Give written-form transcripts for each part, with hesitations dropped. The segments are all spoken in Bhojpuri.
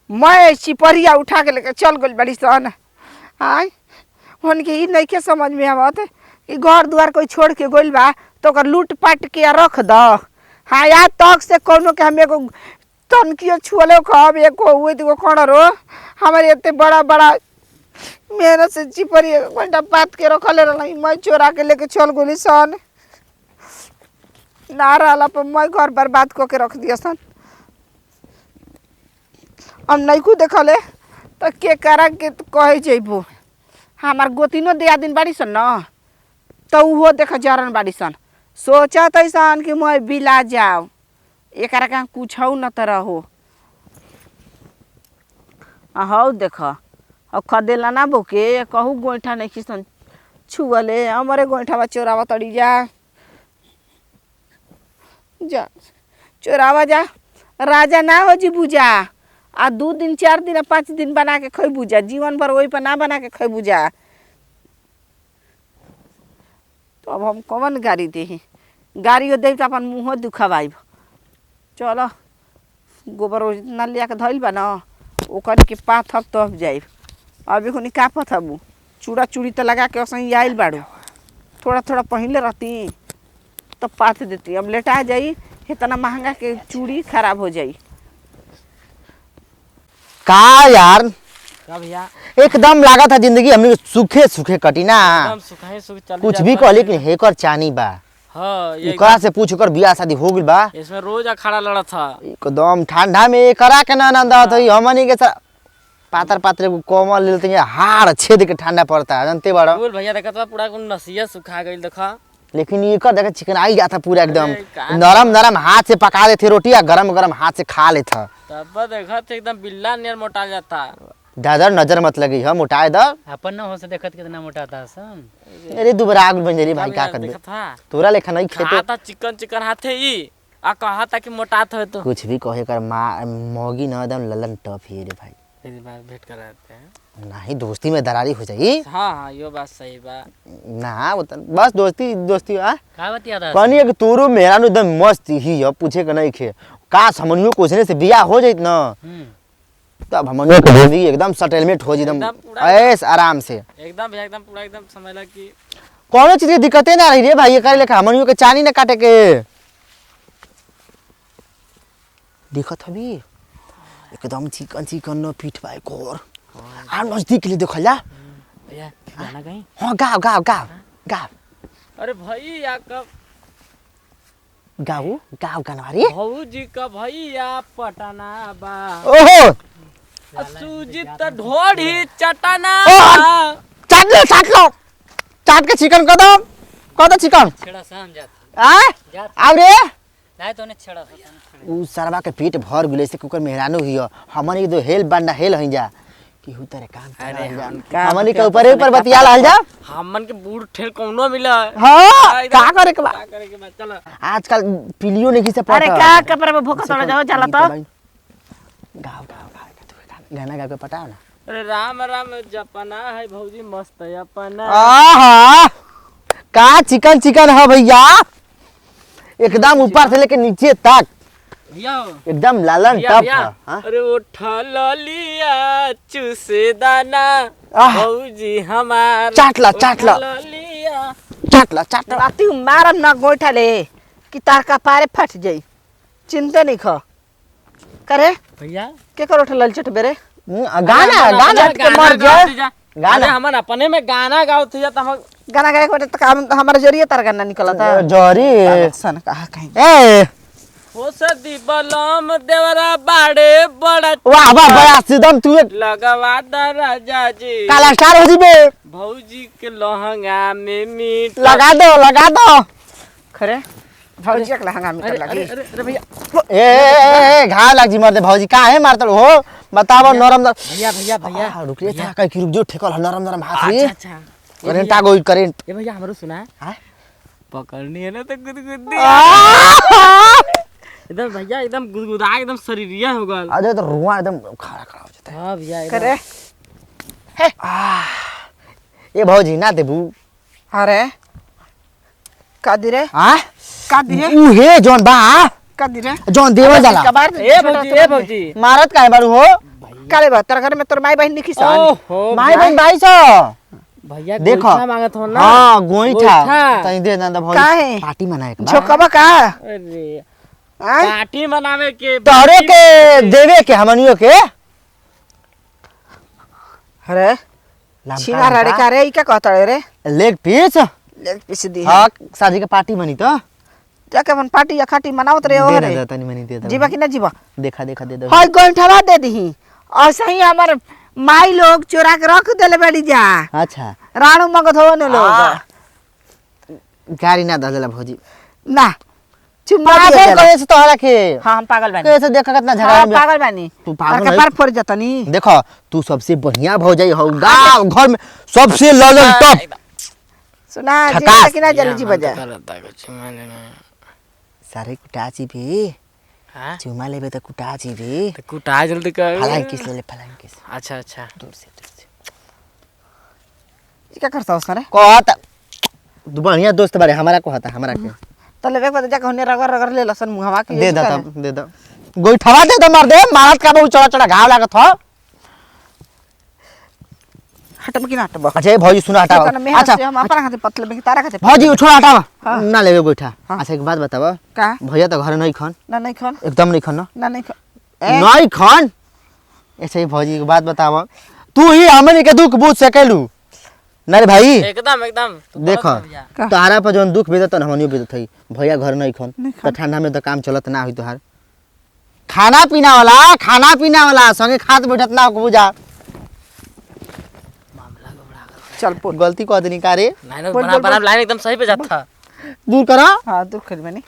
मैं चिपरिया उठा के लेके चल गई बड़ी सन। आय उनके ही नहीं के समझ में आवत कि घर द्वार कोई छोड़ के गइल बा तो ओकर लूट पाट के रख द। हाँ यार तक से कोनो के हम एगो तनकियो छुअले कहब एको हुए तो कौन रो हमारे इतने बड़ा बड़ा मेहनत से चिपरिया घंटा पात के रखले रही मैं चोरा के लेके चल गई सन। ना रहा पर मैं घर बर्बाद को के रख दिया सन। हम नहीं को देखले तो के करा के कहे जेबू हमार गोतिनो दिया दिन बाड़ी सन न तो वो देख जरन बाड़ी सन सोचत ऐसा कि मैं बिला जाओ एक कुछ न तो रहो हौ देख और खदेला ना बोके कहू गोईठा नहीं किसन छुअले हमारे गोईठा चोरावा तड़ी जा जा चोरावा जा राजा ना हो जी बुझा आ 2 दिन 4 दिन 5 दिन बना के खई बुझा जीवन भर वही पर ना बना के खई बुझा। तो अब हम कौन गाड़ी दे गाड़ियों दे तो अपन मुँह दुखवाइब। चलो गोबर ना लिया के धइल बा न ओकर के पाथ अब तब जाइब। अभी खुनी का पथबू चूड़ा चूड़ी तो लगा के असही आइल बाड़ू थोड़ा थोड़ा पहले रहती तो पाथ देती अब लेटा जाई इतना महंगा के चूड़ी खराब हो जाई। का यार का भैया एकदम लगा था जिंदगी हमने सूखे सूखे कटी ना एकदम सुखाए सुख चल कुछ भी कह लेकिन हेकर चानी बा। हां ये एकरा से पूछ कर बियाह शादी हो गइल बा इसमें रोज अखाड़ा लड़ा था एकदम ठंडा में एकरा के ना नंदा तो हमनी के पातर पातर को कोमल लेते हैं हाड़ छेद के ठंडा पड़ता है जानते बड़ा बोल भैया देखा तो पूरा को नसिया सुखा गइल देखा लेकिन एकर देखा चिकन आई जाता पूरा एकदम अरे नरम नरम हाथ से पका देते रोटी या गरम गरम हाथ से खा लेता तब देखा तो एकदम बिल्ला नियर मोटा जाता। दादर नजर मत लगी हम उठाए द अपन न हो से देखत कितना मोटा था सन। अरे दुबरा आग बन जरी भाई का कर दे देखा था तोरा लेखा नहीं खेते खाता चिकन चिकन हाथे ई आ कहा था कि मोटा था तो कुछ भी कहे कर मोगी ना एकदम ललन टफ ही रे भाई एक बार भेंट कराते हैं नहीं दोस्ती में दरारी हो जाई। हां हां यो बात सही बा ना बस दोस्ती दोस्ती आ का बतिया था कहनी है कि तोरो मेरा नु एकदम मस्त ही है पूछे के नहीं खे का समझियो कोसने से बियाह हो जाइत ना तब हमनियो के जिंदगी एकदम सेटलमेंट हो जी एकदम ऐस आराम से एकदम भैया एकदम पूरा एकदम समझला कि कोनो चीज की दिक्कतें ना रही रे भाई ये करे लेखा हमनियो के चानी ना काटे के दिखत हबी एकदम चिकन चिकन न पीठ भाई कोर आ नजदीक ले देखल जा भैया गाना कहीं हां गाओ गाओ गाओ गाओ अरे भैया कब गाओ गाओ गाना रे भौजी का भैया पटना बा ओहो सुजीत ढोड़ी चटना चाट लो चाट के चिकन कदम चिकन छेड़ा शाम जात आ आव रे नहीं तो ने छेड़ा उ सरवा के पेट भर गेले से कुकर मेहरानो हियो हमन के दो हेल बंडा हेल हई जा कि हु तेरे काम कर हमन के ऊपर बतिया लाल जा हमन के बूढ़ ठेल कोनो मिला हां का करे के बा चलो आजकल पिलियो नहीं से अरे का कपड़ा में भूखा तोड़ जाओ चला तो गाओ गाना गा के पटाओ ना अरे राम राम जपना है भौजी मस्त है अपना आहा का चिकन चिकन है भैया एकदम ऊपर से लेके नीचे तक भैया एकदम लालन टप है अरे वो ठलिया चूसे दाना भौजी हमार चाट ला राती मारम ना गोइठा ले कि तार का पारे फट जाई चिंता नहीं ख करे भैया के करो ठलल चट बेरे गाना के मर जा गाना हमन अपने में गाना गावत हिया त हम गाना गाए को तो काम हमारे जरिए तार गाना निकलता जरी सन कहा कहीं ए हो सदी बलम देवरा बाड़े बड़ा वाह वाह बड़ा सिदम तू लगवा द राजा जी काला स्टार हो जीबे भौजी के लहंगा में मीट लगा दो खरे भौजी के लहंगा में लगी अरे भैया ए घाव लाग जी मरते भौजी का है मारतल हो बताओ नरम भैया रुक रे था कहीं रुक जो ठेकल नरम हाथ रे अच्छा करंट आ गई करंट ए भैया हमरो सुना हां पकड़नी है ना तो गुदगुदी एकदम भैया एकदम गुदगुदा एकदम शरीरिया हो गल अरे तो रुआ एकदम खड़ा हो जाता है हां भैया करे हे ए भौजी ना देबू अरे का दिरे हां का दिरे ऊ हे जोन बा का दिरे जोन देवा जाला ए भौजी मारत काहे बारू हो काले बा तेरे घर में तोर माई बहन नहीं किसान ओहो माई बहन भाई सो भैया देखो। गोईठा मांगत हो ना। हां गोईठा गोईठा। तनी दे ना भौजी काहे? पार्टी मनाए के बा। झोकबा का अरे आय पार्टी मनावे के तोरे के देवे के हमनियो के अरे छिना रे का रे ई का कहता रे लेग पीस ले पीछे दी हां शादी के पार्टी बनी तो जाके अपन पार्टी या खाटी मनावत रे ओ दे रे दे तनी मनी दे दे जीवा कि ना जीवा देखा देखा दे दे हाय गोइठा दे दही और सही हमर माई लोग चोरा के रख देले बड़ी जा अच्छा राणू मंगत हो ने लोग गाड़ी ना दला भौजी ना चुम्मा पागल दिया करे से तोहरा के हां हम पागल बानी कैसे देखा कितना झगड़ा हाँ, में पागल बानी तू पागल के है? पार फोड़ जतनी देखो तू सबसे बढ़िया भौजाई हो गांव घर में सबसे ललन टॉप सुना झकास। जीवा कि ना जल्दी जी बजा सारे कुटाची भी हां चुमा लेबे त कुटाची भी तो कुटा जल्दी कर फलांग किस ले फलांग किस अच्छा अच्छा दूर से ई का करता उसने कहता तू बढ़िया दोस्त बारे हमारा कहता हमारा के तले वे पता जाके होने रगड़ रगड़ ले लसन मुहवा के दे दे तब दे दे गोइठवा दे दे मार दे मारत का बहुत चढ़ा चढ़ा घाव लागत हो हटम कि ना हटब अच्छा ये भौजी सुना हटावा अच्छा अच्छा हम अपना खाते पतले में तारा खाते भौजी छोड़ हटावा हाँ। ना लेबे गोइठा हाँ। अच्छा एक बात बतावा का भैया तो घर नहीं खन ना नहीं खान एकदम नहीं खन ना ना नहीं खान नहीं खन ऐसे ही भौजी एक बात बतावा तू ही हमनी के दुख बुझ सकेलू ना रे भाई एकदम एकदम देखो का? तारा पर जौन दुख बेदत हमनियो बेदत हई भैया घर नहीं खन नहीं तो ठंडा में तो काम चलत ना होई तोहार खाना पीना वाला संगे खात बैठत ना हो बुझा चल पोल गलती कह देनी का रे लाइन बोल, बना बोल, बना बोल। लाइन एकदम सही पे जाता दूर करा हां दूर कर बनी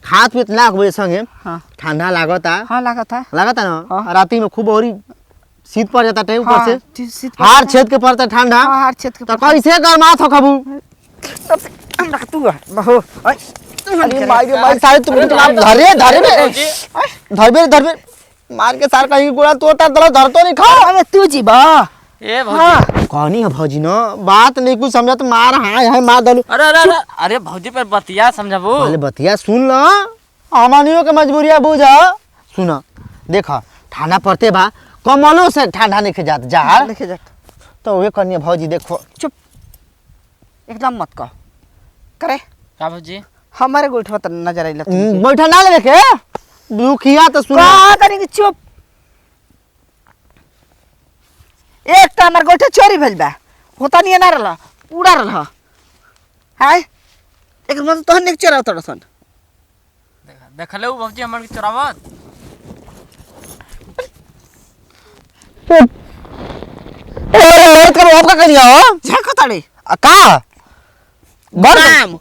खात पीत ना हो संगे हां ठंडा लागता हां लगा था लागता ना हाँ। राती में खूब औरी शीत पड़ जाता टे ऊपर से से हार छेद के पड़ता ठंडा हां हार छेद के तो कैसे गरमात हो खबू हमरा तू बहो अरे माई सारे तुम धरे धरे मार के सार कहीं गोड़ा तोड़ता धरतो नहीं खा अबे तू जी बा ए भौजी हां कहनी है भौजी न बात नहीं कुछ समझत मार हाय मार दलू अरे अरे अरे अरे भौजी पर बतिया समझबू पहले बतिया सुन ल अमानियों के मजबूरिया बुझ सुन देख ठंडा पड़ते बा कमलो से ठंडा नहीं जात जार लिखे जा तो वे करनी भौजी देखो चुप एकदम मत कह करे का भौजी हमारे गोइठवा त नजर आइला बैठा ना ले के दुखिया तो सुन का तनी कि चुप एक त हमर गोइठा चोरी भेल बा होता नहीं ना रहला पूरा रहला हाय एक मतलब तोहन ने चोरा उतरसन देखले उ भौजी हमर के चोरावत ए का बाप का करिया हो झक ताड़े का बर नाम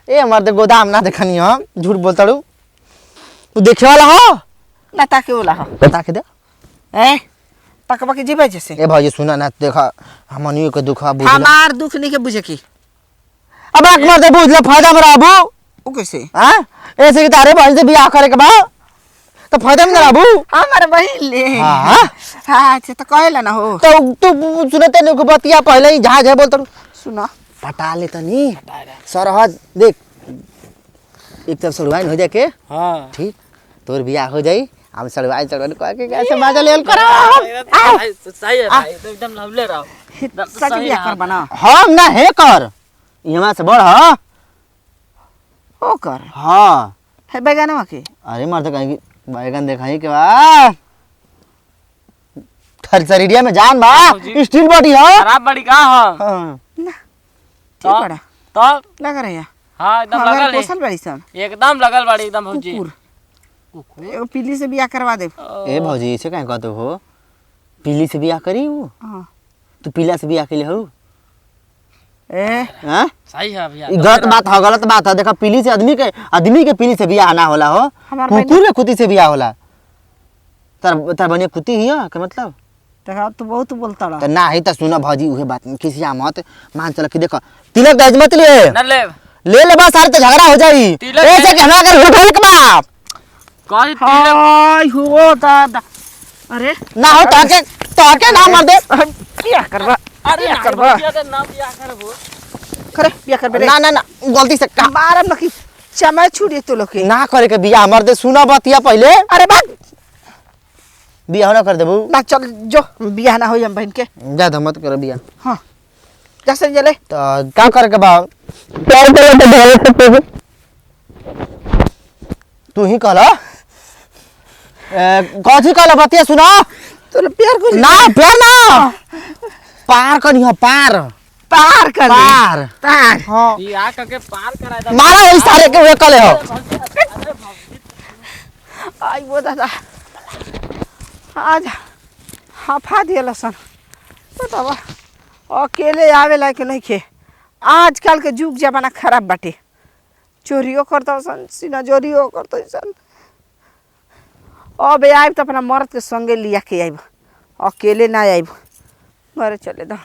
ए मर दे गोदाम ना देखनी हो झूठ बोलताड़ू तू देखे वाला हो ना ताके वाला ह बता के दे ए पकवा के जीवे जैसे ए भौजी सुना ना देखा हमनियो के दुख बुझ हमार दुख नहीं के बुझे की अब एक मर दे बुझ ले फायदा में रहबू ओ कैसे हां ऐसे कि तारे बहन से बियाह करे के बा तो फायदा में रहबू हमार बहिन ले हाँ। हां अच्छा तो कहला ना हो तो तू सुनते नहीं को बतिया पहले ही जहाज है बोलताड़ू सुना पटा ले तनी सरहद देख एक तरफ सड़वाइन हो जाए के हां ठीक तोर बियाह हो जाई हम सड़वाइन कह के कैसे मजा लेल करो सही है भाई तो एकदम लवले रहो सच बिया कर बना हम ना है कर यहाँ से बड़ ह ओ कर हाँ है बैगनवा के अरे मर तो कहीं बैगन देखाई के बा शरीरिया में जान बा स्टील बॉडी है खराब बड़ी का हां हाँ। ना ठीक बड़ा तो लग रहा है हां एकदम हमारे लगल है पोसल बड़ी सन एकदम लगल बड़ी एकदम भौजी कुकुर एगो पीली से बिया करवा दे ए भौजी ऐसे कहीं कहते हो पीली से बियाह करी वो हां तू पीला से बियाह के लिए हो ए हाँ? सही है भैया ई गलत बात है देखा पीली से आदमी के पीली से बियाह ना होला हो हमार कुकुर के कुत्ती से बियाह होला तर बनिया कुत्ती ही है का मतलब देखा तू बहुत बोलता तो रहा ना ही तो सुना भौजी उहे बात किसी मत मान चल कि देखो तिलक दहेज मत ले न ले ले बस सारे तो झगड़ा हो जाई तिलक ऐसे कि हमरा घर उठल के बा कहीं हाय हो दादा अरे ना हो ताके ना मार दे बिया करवा अरे बिया यार करवा भौजी के नाम बियाह करबो करे बिया कर बे ना गलती से का मारम लकी चमय छुड़ी तो लोग के ना करे के बियाह मर दे सुना बतिया पहले अरे बात बियाह ना कर देबू ना चल जो बियाह ना होई हम बहन के ज्यादा मत कर बियाह हाँ जैसे जले तो का करे के बा प्यार करे तो ढोल सकते तू ही कहला कथी कहला बतिया सुना तो प्यार को ना प्यार ना पार करी हो पार पार कर पार पार हाँ बियाह करके पार करा दे मारा इस सारे के वे कले हो आई वो दादा आज हाफा दिया लसन बतावा अकेले आवे लायक नहीं खे आजकल के जुग जमाना खराब बाटे चोरियो करता सन सीना चोरियो करता सन अब आइब तो अपना मर्द के संगे लिया के आइब अकेले ना आइब घरे चले दो